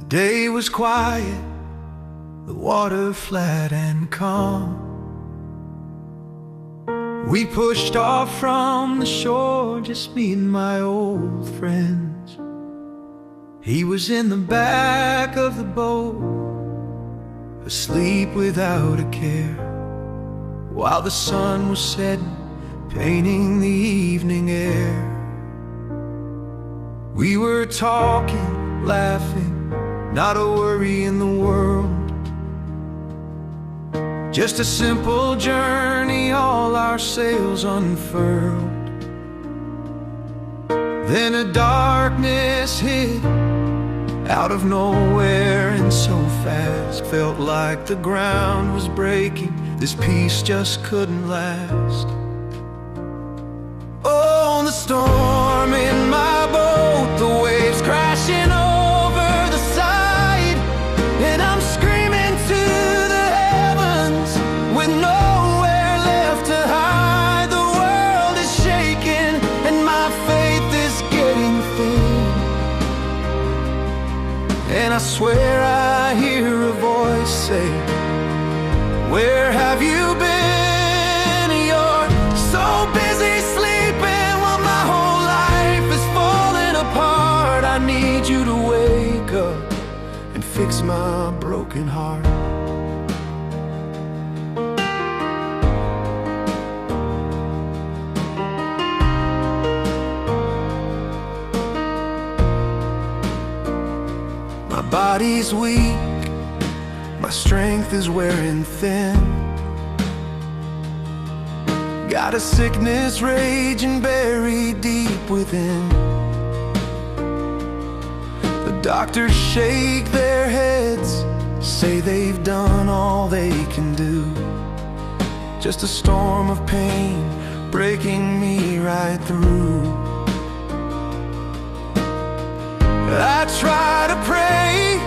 day was quiet, the water flat and calm. We pushed off from the shore, just me and my old friends. He was in the back of the boat, asleep without a care, while the sun was setting, painting the evening air. We were talking, laughing, not a worry in the world. Just a simple journey, all our sails unfurled. Then a darkness hit out of nowhere and so fast. Felt like the ground was breaking, this peace just couldn't last. Oh, the storm in my boat, the waves crashing over the side, and I'm screaming to the heavens with nowhere left to hide. The world is shaking and my faith is getting thin, and I swear I hear a voice say, "Where have you been? You're so busy sleeping while my whole life is falling apart. I need you to wake up and fix my broken heart." My body's weak, my strength is wearing thin. Got a sickness raging buried deep within. The doctors shake their heads, say they've done all they can do. Just a storm of pain breaking me right through. I try to pray,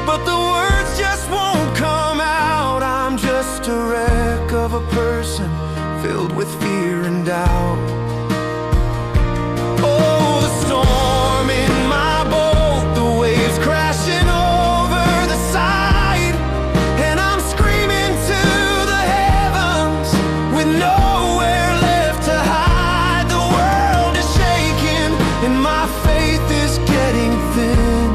but the words just won't come out. I'm just a wreck of a person filled with fear and doubt. Oh, the storm in my boat, the waves crashing over the side, and I'm screaming to the heavens with nowhere left to hide. The world is shaking and my faith is getting thin,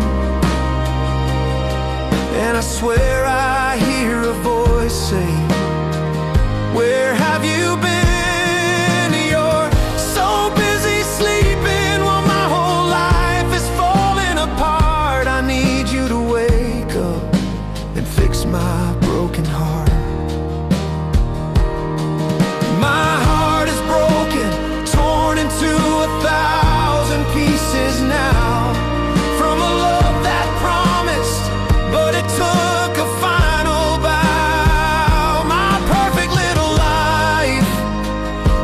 and I swear I hear a voice say, "Where have you been? You're so busy sleeping while my whole life is falling apart. I need you to wake up and fix my broken heart." My heart is broken, torn into 1,000 pieces now, from a love that promised, but it took a final bow. My perfect little life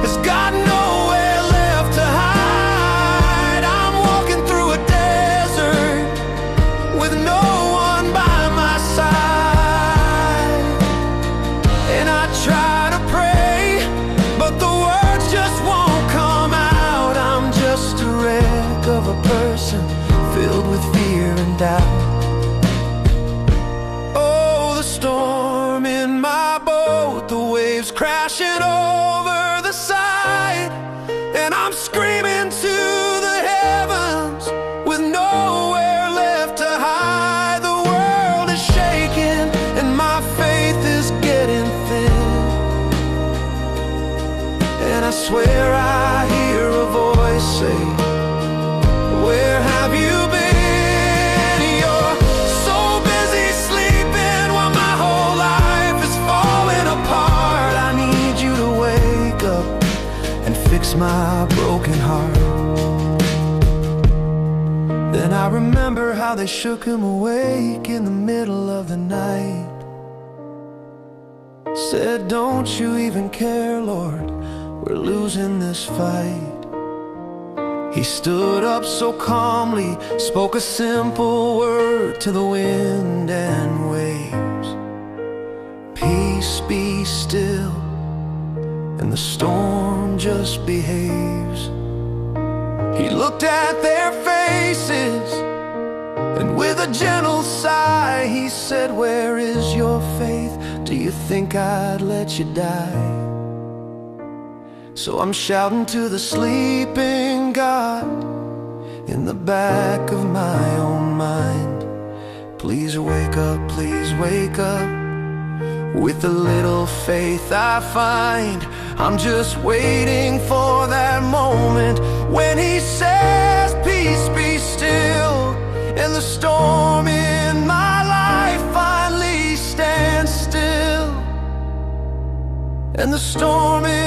has got nowhere left to hide. I'm walking through a desert with no one by my side, and I try to pray, but the words just won't come out. I'm just a wreck of a person filled with fear and doubt. Oh, the storm in my boat, the waves crashing over the side, and I'm screaming to the heavens with nowhere left to hide. The world is shaking and my faith is getting thin, and I swear I hear a voice say, "Where have you been? You're so busy sleeping while my whole life is falling apart. I need you to wake up and fix my broken heart." Then I remember how they shook him awake in the middle of the night. Said, "Don't you even care, Lord? We're losing this fight." He stood up so calmly, spoke a simple word to the wind and waves. "Peace, be still," and the storm just behaves. He looked at their faces And with a gentle sigh he said, where is your faith? Do you think I'd let you die? So I'm shouting to the sleeping God in the back of my own mind. Please wake up, please wake up. With the little faith I find, I'm just waiting for that moment when he says, peace be still, and the storm in my life finally stands still. And the storm in